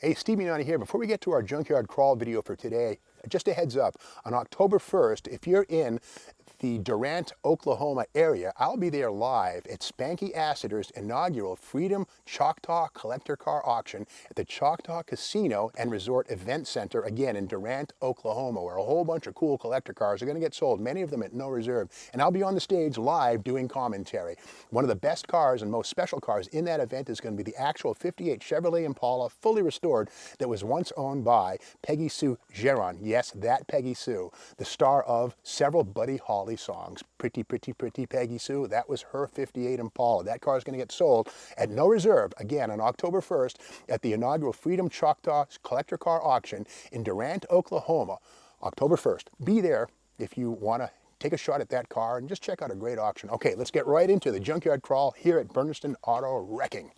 Hey, Stevie Nani here. Before we get to our junkyard crawl video for today, just a heads up, on October 1st, if you're in the Durant, Oklahoma area, I'll be there live at Spanky Assiter's inaugural Freedom Choctaw Collector Car Auction at the Choctaw Casino and Resort Event Center, again in Durant, Oklahoma, where a whole bunch of cool collector cars are going to get sold, many of them at no reserve. And I'll be on the stage live doing commentary. One of the best cars and most special cars in that event is going to be the actual 58 Chevrolet Impala, fully restored, that was once owned by Peggy Sue Gerron. Yes, that Peggy Sue, the star of several Buddy Holly songs. Pretty, pretty, pretty Peggy Sue. That was her 58 Impala. That car is going to get sold at no reserve, again, on October 1st at the inaugural Freedom Choctaw Collector Car Auction in Durant, Oklahoma, October 1st. Be there if you want to take a shot at that car and just check out a great auction. Okay, let's get right into the junkyard crawl here at Bernardston Auto Wrecking.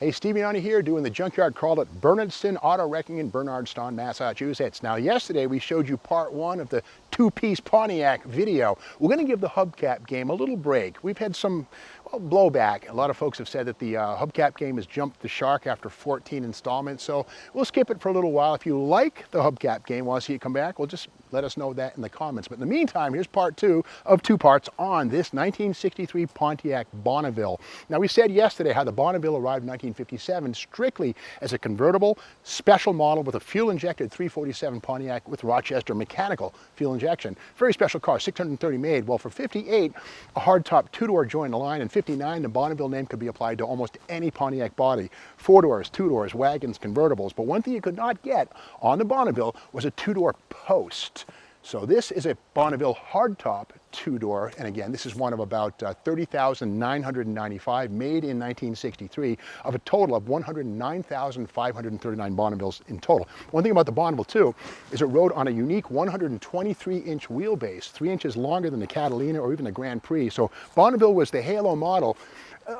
Hey, Stevie Nani here doing the junkyard crawl at Bernardston Auto Wrecking in Bernardston, Massachusetts. Now, yesterday we showed you part one of the two-piece Pontiac video. We're going to give the hubcap game a little break. We've had some blowback. A lot of folks have said that the hubcap game has jumped the shark after 14 installments, so we'll skip it for a little while. If you like the hubcap game, want to see it come back, well, just let us know that in the comments. But in the meantime, here's part two of two parts on this 1963 Pontiac Bonneville. Now, we said yesterday how the Bonneville arrived in 1957 strictly as a convertible special model with a fuel-injected 347 Pontiac with Rochester mechanical fuel injection. Very special car, 630 made. Well, for 58, a hardtop two-door joined the line, and 59, the Bonneville name could be applied to almost any Pontiac body. Four doors, two doors, wagons, convertibles. But one thing you could not get on the Bonneville was a two-door post. So this is a Bonneville Hardtop two-door, and again, this is one of about 30,995 made in 1963 of a total of 109,539 Bonnevilles in total. One thing about the Bonneville too is it rode on a unique 123-inch wheelbase, 3 inches longer than the Catalina or even the Grand Prix. So Bonneville was the halo model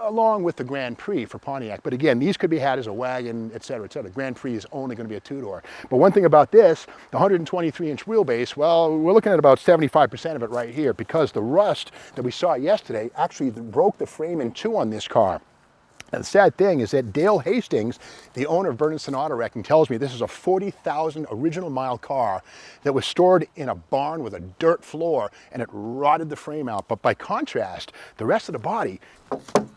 along with the Grand Prix for Pontiac. But again, these could be had as a wagon, etc., etc. Grand Prix is only going to be a two-door. But one thing about this, the 123-inch wheelbase, well, we're looking at about 75% of it right here, because the rust that we saw yesterday actually broke the frame in two on this car. And the sad thing is that Dale Hastings, the owner of Bernardston Auto Wrecking, tells me this is a 40,000 original mile car that was stored in a barn with a dirt floor, and it rotted the frame out. But by contrast, the rest of the body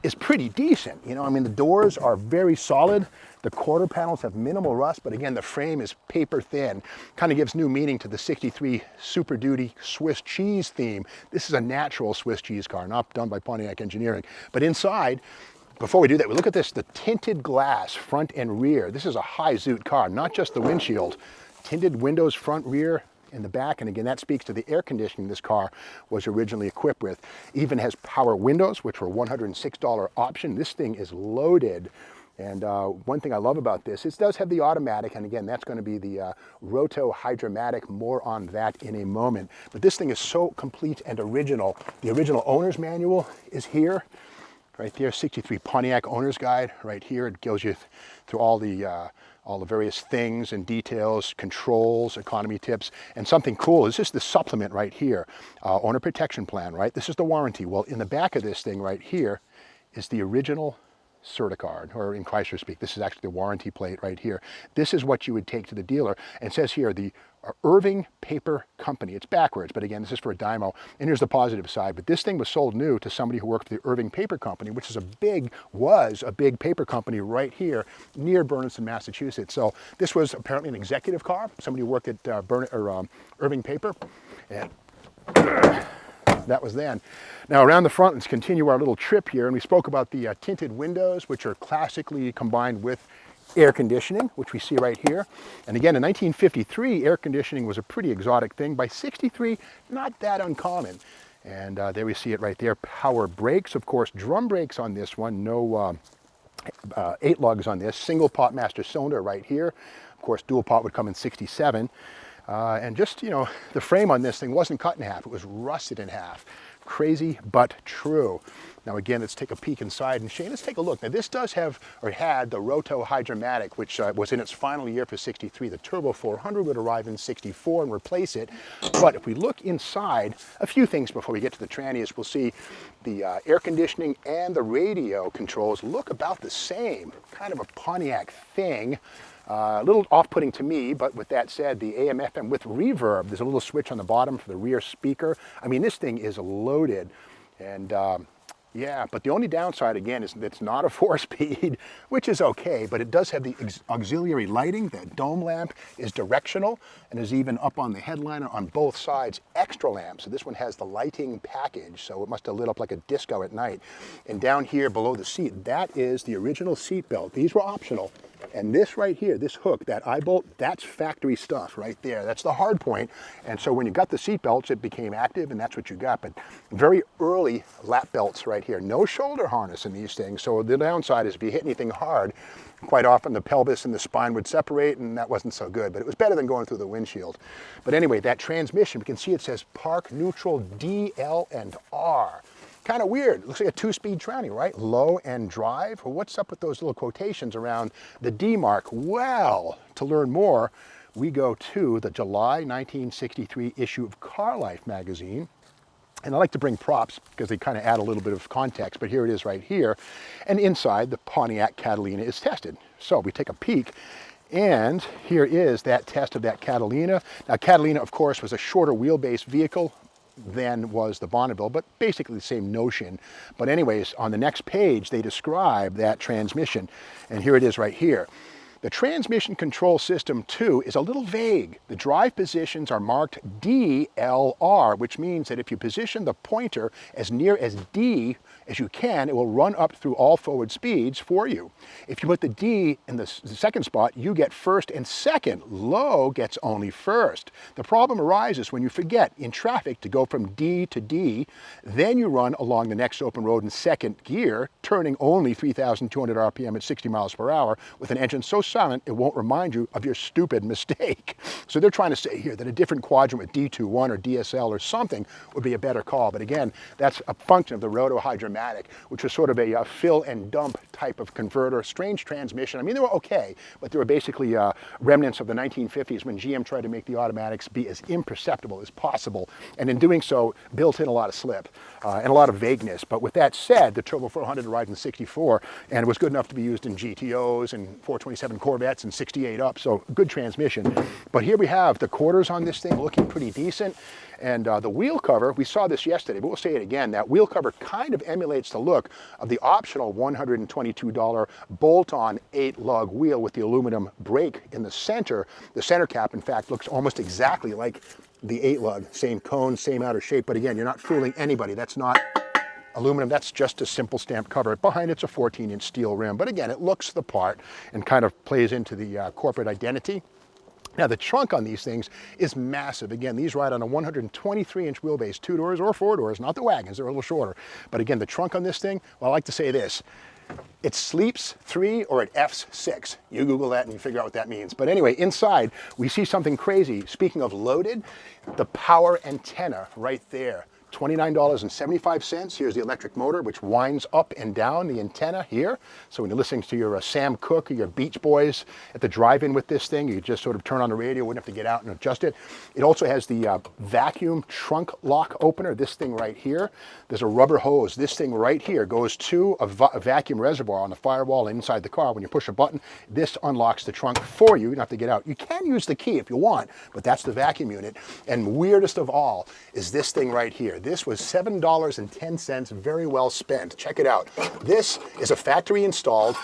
is pretty decent. You know, I mean, the doors are very solid. The quarter panels have minimal rust, but again, the frame is paper thin. Kind of gives new meaning to the 63 Super Duty Swiss cheese theme. This is a natural Swiss cheese car, not done by Pontiac Engineering. But inside, before we do that, we look at this, the tinted glass, front and rear. This is a high zoot car, not just the windshield. Tinted windows, front, rear, in the back, and again, that speaks to the air conditioning this car was originally equipped with. Even has power windows, which were a $106 option. This thing is loaded. And one thing I love about this, it does have the automatic, and again, that's going to be the Roto Hydromatic. More on that in a moment. But this thing is so complete and original. The original owner's manual is here. Right there, 63 Pontiac Owner's Guide, right here. It goes you through all the various things and details, controls, economy tips, and something cool. This is the supplement right here, owner protection plan, right? This is the warranty. Well, in the back of this thing right here is the original Certicard, or in Chrysler speak, this is actually the warranty plate right here. This is what you would take to the dealer, and it says here, the Irving Paper Company. It's backwards, but again, this is for a dymo, and here's the positive side. But this thing was sold new to somebody who worked for the Irving Paper Company, which is was a big paper company right here near Bernardston, Massachusetts. So this was apparently an executive car, somebody who worked at Irving Paper, and that was then. Now around the front, let's continue our little trip here, and we spoke about the tinted windows, which are classically combined with air conditioning, which we see right here. And again, in 1953, air conditioning was a pretty exotic thing. By 63, not that uncommon. And there we see it right there. Power brakes, of course, drum brakes on this one. No 8 lugs on this. Single pot master cylinder right here. Of course, dual pot would come in 67. And just, you know, the frame on this thing wasn't cut in half. It was rusted in half. Crazy but true. Now again, let's take a peek inside, and Shane, let's take a look. Now this does have, or had, the Roto Hydromatic, which was in its final year for 63. The Turbo 400 would arrive in 64 and replace it. But if we look inside, a few things before we get to the trannies, we'll see the air conditioning and the radio controls look about the same. Kind of a Pontiac thing. A little off-putting to me, but with that said, the AM/FM with reverb, there's a little switch on the bottom for the rear speaker. I mean, this thing is loaded. And yeah, but the only downside, again, is that it's not a 4-speed, which is okay, but it does have the auxiliary lighting. That dome lamp is directional, and is even up on the headliner on both sides, extra lamps. So this one has the lighting package, so it must have lit up like a disco at night. And down here below the seat, that is the original seat belt. These were optional. And this right here, this hook, that eye bolt, that's factory stuff right there. That's the hard point. And so when you got the seat belts, it became active, and that's what you got. But very early lap belts right here. No shoulder harness in these things. So the downside is if you hit anything hard, quite often the pelvis and the spine would separate, and that wasn't so good. But it was better than going through the windshield. But anyway, that transmission, we can see it says park neutral D, L, and R. Kind of weird. It looks like a 2-speed tranny, right? Low and drive. Well, what's up with those little quotations around the D mark? Well, to learn more, we go to the July 1963 issue of Car Life magazine. And I like to bring props because they kind of add a little bit of context, but here it is right here. And inside, the Pontiac Catalina is tested. So we take a peek, and here is that test of that Catalina. Now, Catalina, of course, was a shorter wheelbase vehicle than was the Bonneville, but basically the same notion. But anyways, on the next page, they describe that transmission, and here it is right here. The transmission control system 2 is a little vague. The drive positions are marked D, L, R, which means that if you position the pointer as near as D as you can, it will run up through all forward speeds for you. If you put the D in the second spot, you get first and second. Low gets only first. The problem arises when you forget in traffic to go from D to D, then you run along the next open road in second gear, turning only 3,200 RPM at 60 miles per hour with an engine so silent it won't remind you of your stupid mistake. So they're trying to say here that a different quadrant with D21 or DSL or something would be a better call. But again, that's a function of the Roto Hydromatic, which was sort of a fill and dump type of converter, strange transmission. I mean, they were okay, but they were basically remnants of the 1950s when GM tried to make the automatics be as imperceptible as possible. And in doing so, built in a lot of slip and a lot of vagueness. But with that said, the Turbo 400 arrived in 64, and it was good enough to be used in GTOs and 427 Corvettes and 68 up, so good transmission. But here we have the quarters on this thing looking pretty decent. And the wheel cover, we saw this yesterday, but we'll say it again, that wheel cover kind of emulates the look of the optional $122 bolt-on 8-lug wheel with the aluminum brake in the center. The center cap, in fact, looks almost exactly like the 8-lug, same cone, same outer shape, but again, you're not fooling anybody. That's not aluminum, that's just a simple stamp cover. Behind it's a 14-inch steel rim, but again, it looks the part and kind of plays into the corporate identity. Now, the trunk on these things is massive. Again, these ride on a 123-inch wheelbase, 2 doors or 4 doors, not the wagons, they're a little shorter. But again, the trunk on this thing, well, I like to say this, it sleeps 3 or it F's 6. You Google that and you figure out what that means. But anyway, inside, we see something crazy. Speaking of loaded, the power antenna right there. $29.75. Here's the electric motor, which winds up and down the antenna here. So when you're listening to your Sam Cooke or your Beach Boys at the drive-in with this thing, you just sort of turn on the radio, wouldn't have to get out and adjust it. It also has the vacuum trunk lock opener, this thing right here. There's a rubber hose. This thing right here goes to a vacuum reservoir on the firewall inside the car. When you push a button, this unlocks the trunk for you. You don't have to get out. You can use the key if you want, but that's the vacuum unit. And weirdest of all is this thing right here. This was $7.10, very well spent. Check it out. This is a factory installed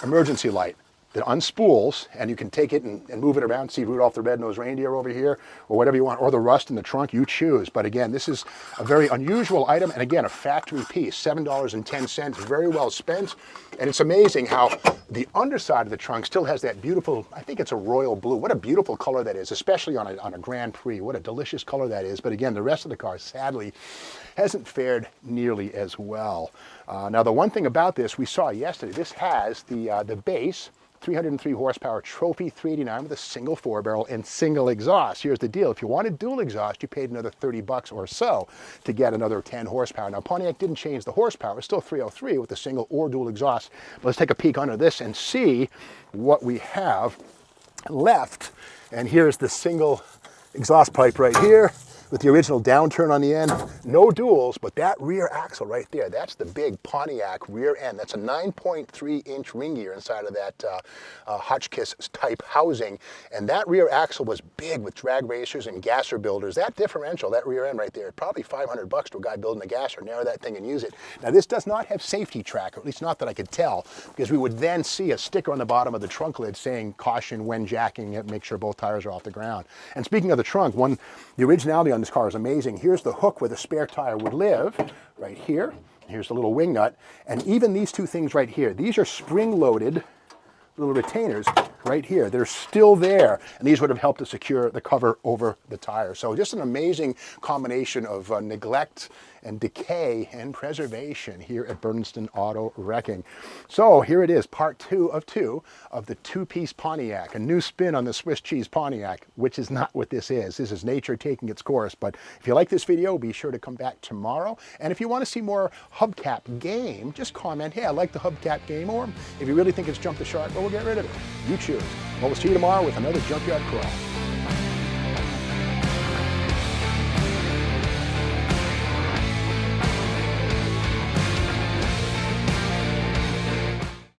emergency light that unspools, and you can take it and move it around. See Rudolph the Red-Nosed Reindeer over here, or whatever you want, or the rust in the trunk, you choose. But again, this is a very unusual item, and again, a factory piece, $7.10, very well spent. And it's amazing how the underside of the trunk still has that beautiful, I think it's a royal blue. What a beautiful color that is, especially on a Grand Prix. What a delicious color that is. But again, the rest of the car, sadly, hasn't fared nearly as well. Now, the one thing about this we saw yesterday, this has the base 303 horsepower trophy 389 with a single 4-barrel and single exhaust. Here's the deal. If you wanted dual exhaust, you paid another $30 or so to get another 10 horsepower. Now, Pontiac didn't change the horsepower. It's still 303 with a single or dual exhaust. But let's take a peek under this and see what we have left. And here's the single exhaust pipe right here with the original downturn on the end. No duals, but that rear axle right there, that's the big Pontiac rear end. That's a 9.3-inch ring gear inside of that Hotchkiss type housing. And that rear axle was big with drag racers and gasser builders. That differential, that rear end right there, probably $500 to a guy building a gasser. Narrow that thing and use it. Now, this does not have safety track, or at least not that I could tell, because we would then see a sticker on the bottom of the trunk lid saying caution when jacking it, make sure both tires are off the ground. And speaking of the trunk, the originality on this car is amazing. Here's the hook where the spare tire would live, right here. Here's the little wing nut. And even these two things right here, these are spring-loaded little retainers right here. They're still there, and these would have helped to secure the cover over the tire. So just an amazing combination of neglect and decay and preservation here at Bernston Auto Wrecking. So here it is, part 2 of the two-piece Pontiac, a new spin on the Swiss cheese Pontiac, which is not what this is. This is nature taking its course. But if you like this video, be sure to come back tomorrow. And if you want to see more hubcap game, just comment, hey, I like the hubcap game. Or if you really think it's jumped the shark, well, we'll get rid of it. You choose. Well, we'll see you tomorrow with another Junkyard Crawl.